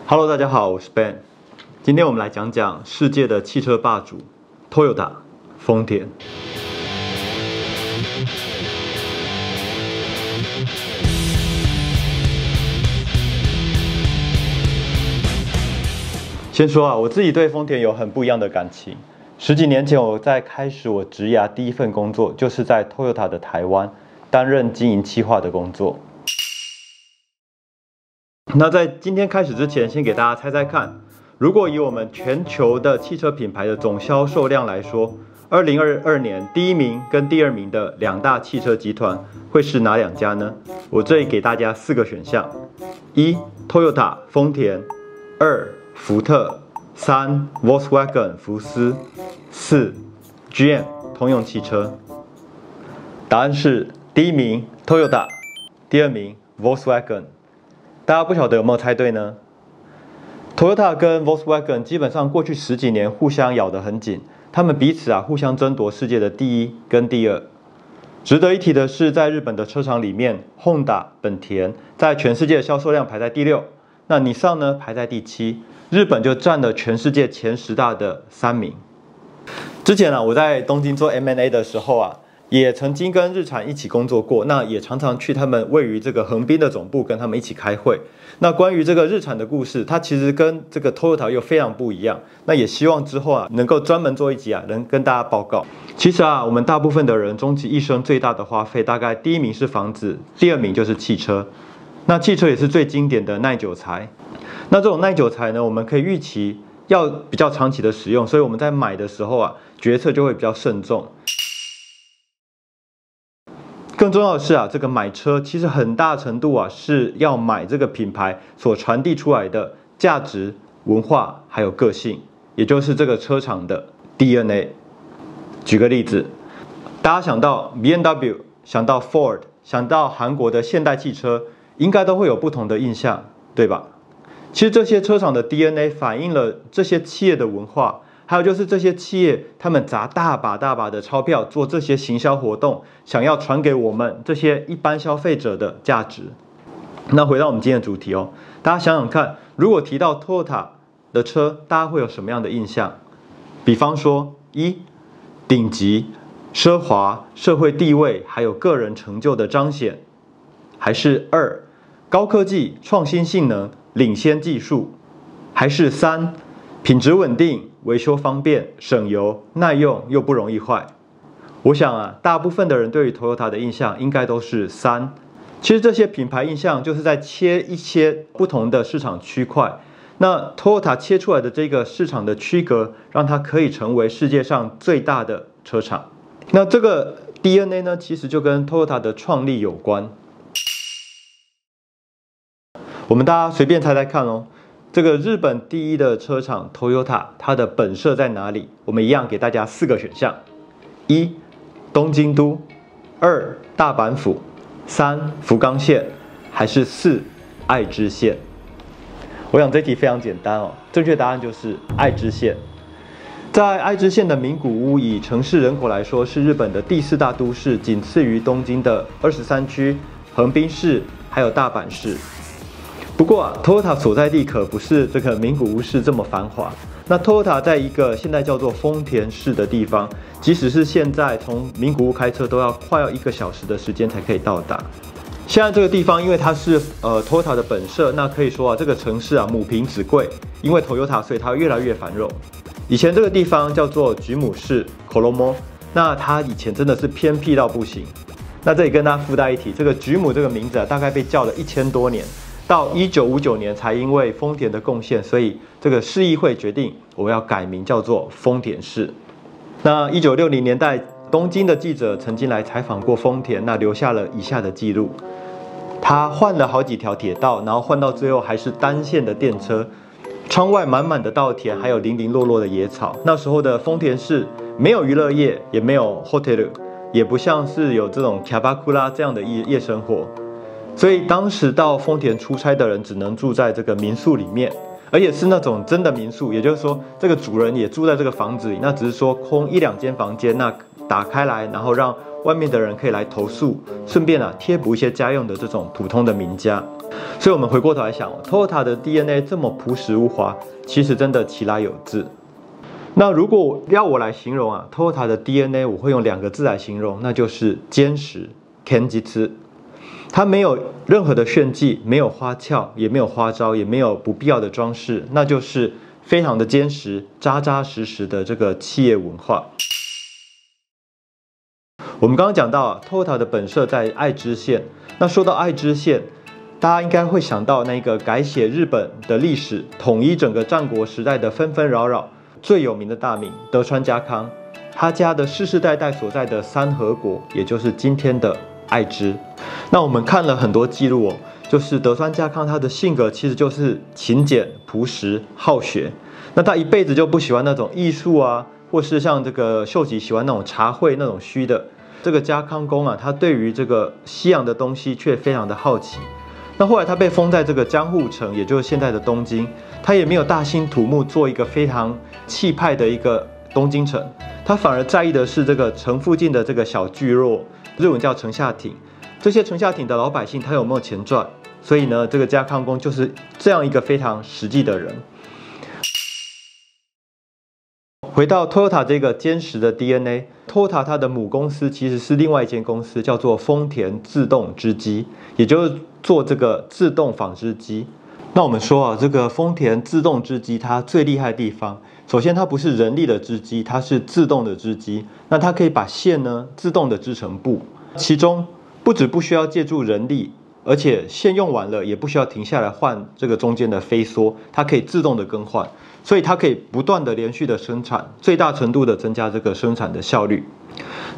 Hello， 大家好，我是 Ben。今天我们来讲讲世界的汽车霸主 Toyota 丰田。先说啊，我自己对丰田有很不一样的感情。10几年前，我在开始我职涯第一份工作，就是在 Toyota 的台湾担任经营企划的工作。那在今天开始之前，先给大家猜猜看，如果以我们全球的汽车品牌的总销售量来说，2022年第一名跟第二名的两大汽车集团会是哪两家呢？我这里给大家4个选项：1. Toyota 丰田，2. 福特，3. Volkswagen 福斯，4. GM 通用汽车。答案是第一名 Toyota， 第二名 Volkswagen。大家不晓得有没有猜对呢？ Toyota 跟 Volkswagen 基本上过去10几年互相咬得很紧，他们彼此互相争夺世界的第一跟第二。值得一提的是，在日本的车厂里面 ，Honda 本田在全世界的销售量排在第6，那Nissan呢排在第7，日本就占了全世界前10大的3名。之前我在东京做 M&A 的时候也曾经跟日产一起工作过，那也常常去他们位于这个横滨的总部跟他们一起开会。那关于这个日产的故事，它其实跟这个 Toyota 又非常不一样。那也希望之后能够专门做一集能跟大家报告。其实我们大部分的人终其一生最大的花费，大概第一名是房子，第二名就是汽车。那汽车也是最经典的耐久材。那这种耐久材呢，我们可以预期要比较长期的使用，所以我们在买的时候决策就会比较慎重。更重要的是这个买车其实很大程度是要买这个品牌所传递出来的价值、文化还有个性，也就是这个车厂的 DNA。举个例子，大家想到 BMW， 想到 Ford， 想到韩国的现代汽车，应该都会有不同的印象，对吧？其实这些车厂的 DNA 反映了这些企业的文化。还有就是这些企业，他们砸大把的钞票做这些行销活动，想要传给我们这些一般消费者的价值。那回到我们今天的主题大家想想看，如果提到 Toyota 的车，大家会有什么样的印象？比方说，1. 顶级、奢华、社会地位还有个人成就的彰显，还是2. 高科技、创新性能、领先技术，还是3. 品质稳定、维修方便、省油、耐用又不容易坏。我想大部分的人对于 Toyota 的印象应该都是3。其实这些品牌印象就是在切一些不同的市场区块。那 Toyota 切出来的这个市场的区隔，让它可以成为世界上最大的车厂。那这个 DNA 呢，其实就跟 Toyota 的创立有关。我们大家随便猜猜看这个日本第一的车厂 Toyota， 它的本社在哪里？我们一样给大家4个选项：1. 东京都，2. 大阪府，3. 福冈县，还是4. 爱知县？我想这题非常简单正确答案就是爱知县。在爱知县的名古屋，以城市人口来说，是日本的第4大都市，仅次于东京的23区、横滨市还有大阪市。不过Toyota 所在地可不是这个名古屋市这么繁华。那 Toyota 在一个现在叫做丰田市的地方，即使是现在从名古屋开车都要快要1个小时的时间才可以到达。现在这个地方因为它是Toyota 的本社，那可以说这个城市母凭子贵，因为 Toyota 所以它越来越繁荣。以前这个地方叫做菊母市 Kolomo， 那它以前真的是偏僻到不行。那这里跟大家附带一提，这个菊母这个名字大概被叫了1000多年。到1959年才因为丰田的贡献，所以这个市议会决定我要改名叫做丰田市。那1960年代，东京的记者曾经来采访过丰田，那留下了以下的记录：他换了好几条铁道，然后换到最后还是单线的电车，窗外满满的稻田，还有零零落落的野草。那时候的丰田市没有娱乐业，也没有 hotel， 也不像是有这种キャバクラ这样的夜生活。所以当时到丰田出差的人只能住在这个民宿里面，而且是那种真的民宿，也就是说这个主人也住在这个房子里，那只是说空1、2间房间，那打开来，然后让外面的人可以来投宿，顺便贴补一些家用的这种普通的民家。所以我们回过头来想，Toyota 的 DNA 这么朴实无华，其实真的其来有自。那如果要我来形容Toyota 的 DNA， 我会用2个字来形容，那就是坚实 堅実。它没有任何的炫技，没有花俏，也没有花招，也没有不必要的装饰，那就是非常的坚实、扎扎实实的这个企业文化。我们刚刚讲到Toyota 的本社在爱知县。那说到爱知县，大家应该会想到那个改写日本的历史、统一整个战国时代的纷纷扰扰最有名的大名德川家康，他家的世世代代所在的三河国，也就是今天的爱知。那我们看了很多记录就是德川家康他的性格其实就是勤俭、朴实、好学。那他一辈子就不喜欢那种艺术或是像这个秀吉喜欢那种茶会那种虚的。这个家康公他对于这个西洋的东西却非常的好奇。那后来他被封在这个江户城，也就是现在的东京，他也没有大兴土木做一个非常气派的一个东京城，他反而在意的是这个城附近的这个小聚落，日文叫城下町。这些城下町的老百姓他有没有钱赚？所以呢，这个家康公就是这样一个非常实际的人。回到 Toyota 这个坚实的 DNA，Toyota 它的母公司其实是另外一间公司，叫做丰田自动织机，也就是做这个自动纺织机。那我们说这个丰田自动织机它最厉害的地方，首先它不是人力的织机，它是自动的织机。那它可以把线呢自动的织成布，其中不只不需要借助人力，而且线用完了也不需要停下来换这个中间的飞梭，它可以自动的更换。所以它可以不断的连续的生产，最大程度的增加这个生产的效率。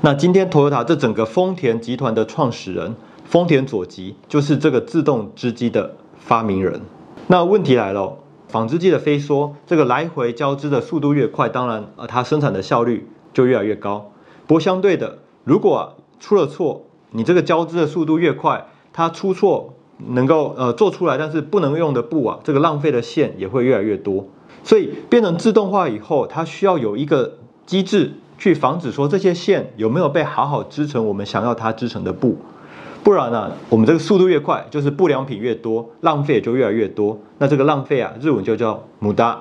那今天 Toyota 这整个丰田集团的创始人丰田佐吉就是这个自动织机的发明人。那问题来了，纺织机的飞梭这个来回交织的速度越快，当然它生产的效率就越来越高。不过相对的，如果出了错，你这个交织的速度越快，它出错能够做出来但是不能用的布这个浪费的线也会越来越多。所以变成自动化以后，它需要有一个机制去防止说这些线有没有被好好织成我们想要它织成的布，不然我们这个速度越快，就是不良品越多，浪费也就越来越多。那这个浪费日文就叫無駄。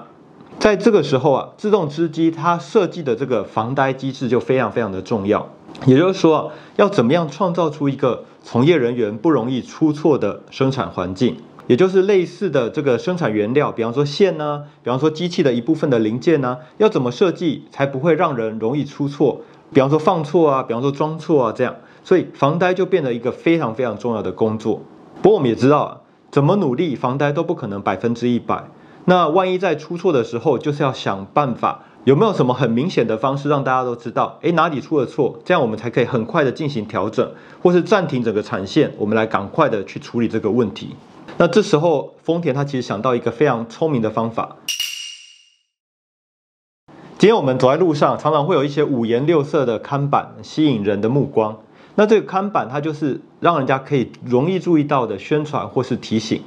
在这个时候自动织机它设计的这个防呆机制就非常非常的重要。也就是说要怎么样创造出一个从业人员不容易出错的生产环境。也就是类似的这个生产原料，比方说线比方说机器的一部分的零件要怎么设计才不会让人容易出错？比方说放错比方说装错这样。所以防呆就变得一个非常非常重要的工作。不过我们也知道怎么努力防呆都不可能100%。那万一在出错的时候，就是要想办法有没有什么很明显的方式让大家都知道，哪里出了错，这样我们才可以很快的进行调整，或是暂停整个产线，我们来赶快的去处理这个问题。那这时候丰田他其实想到一个非常聪明的方法。今天我们走在路上，常常会有一些五颜六色的看板吸引人的目光。那这个看板它就是让人家可以容易注意到的宣传或是提醒。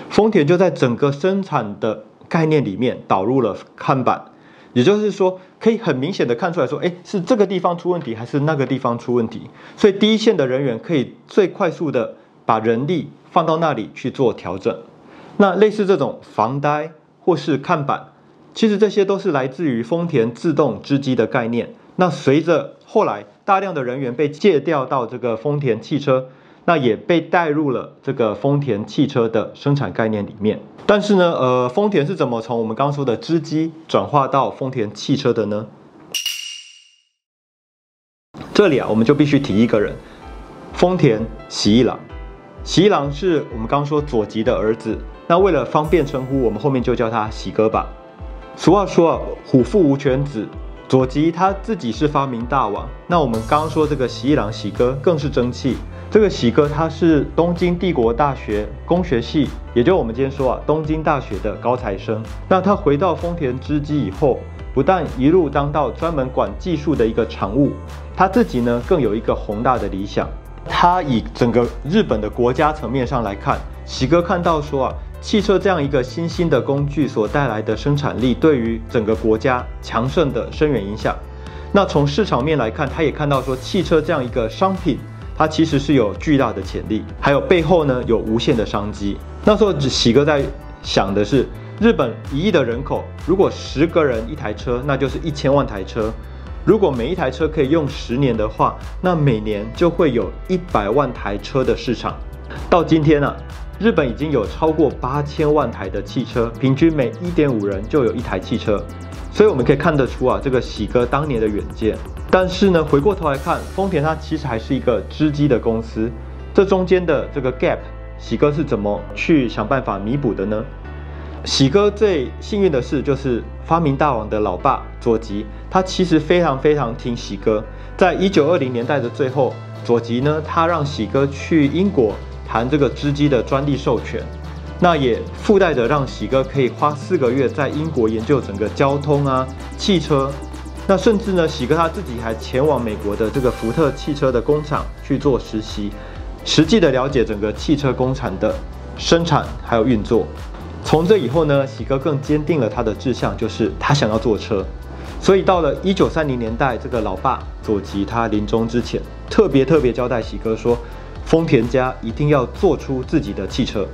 丰田就在整个生产的概念里面导入了看板，也就是说可以很明显的看出来说，是这个地方出问题还是那个地方出问题。所以第一线的人员可以最快速的把人力放到那里去做调整。那类似这种防呆或是看板，其实这些都是来自于丰田自动织机的概念。那随着后来大量的人员被借调到这个丰田汽车，那也被带入了这个丰田汽车的生产概念里面。但是呢，丰田是怎么从我们刚刚说的织机转化到丰田汽车的呢？这里我们就必须提一个人，丰田喜一郎。喜一郎是我们刚说佐吉的儿子，那为了方便称呼，我们后面就叫他喜哥吧。俗话说虎父无犬子，佐吉他自己是发明大王，那我们刚刚说这个喜一郎喜哥更是争气。这个喜哥他是东京帝国大学工学系，也就是我们今天说东京大学的高材生。那他回到丰田织机以后，不但一路当到专门管技术的一个常务，他自己呢更有一个宏大的理想。他以整个日本的国家层面上来看，喜哥看到说汽车这样一个新兴的工具所带来的生产力对于整个国家强盛的深远影响。那从市场面来看，他也看到说汽车这样一个商品，它其实是有巨大的潜力，还有背后呢有无限的商机。那时候喜哥在想的是，日本1亿的人口，如果10个人一台车，那就是1000万台车。如果每一台车可以用10年的话，那每年就会有100万台车的市场。到今天啊，日本已经有超过8000万台的汽车，平均每1.5人就有一台汽车。所以我们可以看得出啊，这个喜哥当年的远见。但是呢，回过头来看，丰田它其实还是一个织机的公司，这中间的这个 gap， 喜哥是怎么去想办法弥补的呢？喜哥最幸运的事就是发明大王的老爸佐吉，他其实非常听喜哥。在1920年代的最后，佐吉呢，他让喜哥去英国谈这个织机的专利授权，那也附带着让喜哥可以花4个月在英国研究整个交通啊、汽车。那甚至呢，喜哥他自己还前往美国的这个福特汽车的工厂去做实习，实际的了解整个汽车工厂的生产还有运作。从这以后呢，喜哥更坚定了他的志向，就是他想要做车。所以到了1930年代，这个老爸佐吉他临终之前，特别交代喜哥说，丰田家一定要做出自己的汽车。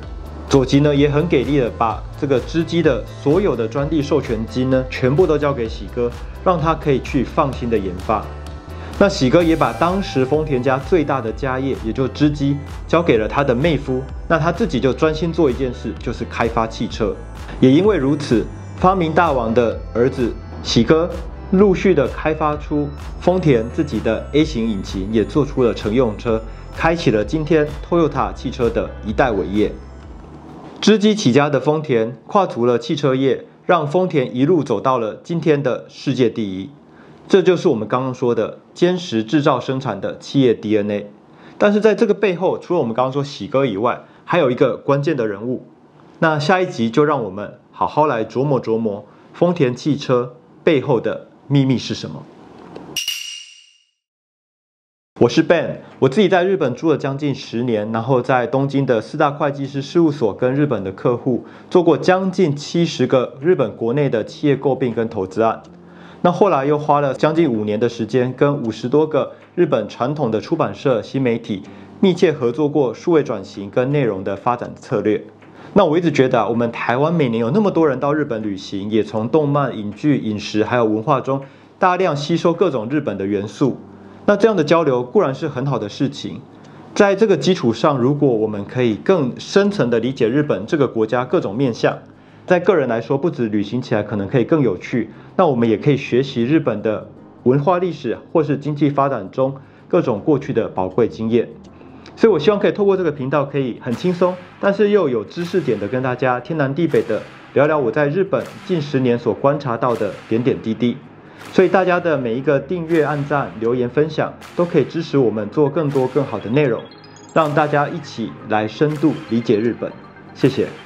佐吉呢也很给力的把这个织机的所有的专利授权金呢，全部都交给喜哥，让他可以去放心的研发。那喜哥也把当时丰田家最大的家业，也就是织机，交给了他的妹夫。那他自己就专心做一件事，就是开发汽车。也因为如此，发明大王的儿子喜哥陆续的开发出丰田自己的 A 型引擎，也做出了乘用车，开启了今天 Toyota 汽车的一代伟业。织机起家的丰田跨足了汽车业，让丰田一路走到了今天的世界第一。这就是我们刚刚说的坚实制造生产的企业 DNA。但是在这个背后，除了我们刚刚说喜哥以外，还有一个关键的人物。那下一集就让我们好好来琢磨丰田汽车背后的秘密是什么。我是 Ben， 我自己在日本住了将近10年，然后在东京的4大会计师事务所跟日本的客户做过将近70个日本国内的企业购并跟投资案。那后来又花了将近5年的时间，跟50多个日本传统的出版社、新媒体密切合作过数位转型跟内容的发展策略。那我一直觉得我们台湾每年有那么多人到日本旅行，也从动漫、影剧、饮食还有文化中大量吸收各种日本的元素。那这样的交流固然是很好的事情，在这个基础上，如果我们可以更深层的理解日本这个国家各种面向，在个人来说，不止旅行起来可能可以更有趣，那我们也可以学习日本的文化历史或是经济发展中各种过去的宝贵经验。所以我希望可以透过这个频道，可以很轻松，但是又有知识点的跟大家天南地北的聊聊我在日本近10年所观察到的点点滴滴。所以大家的每一个订阅、按赞、留言、分享，都可以支持我们做更多更好的内容，让大家一起来深度理解日本。谢谢。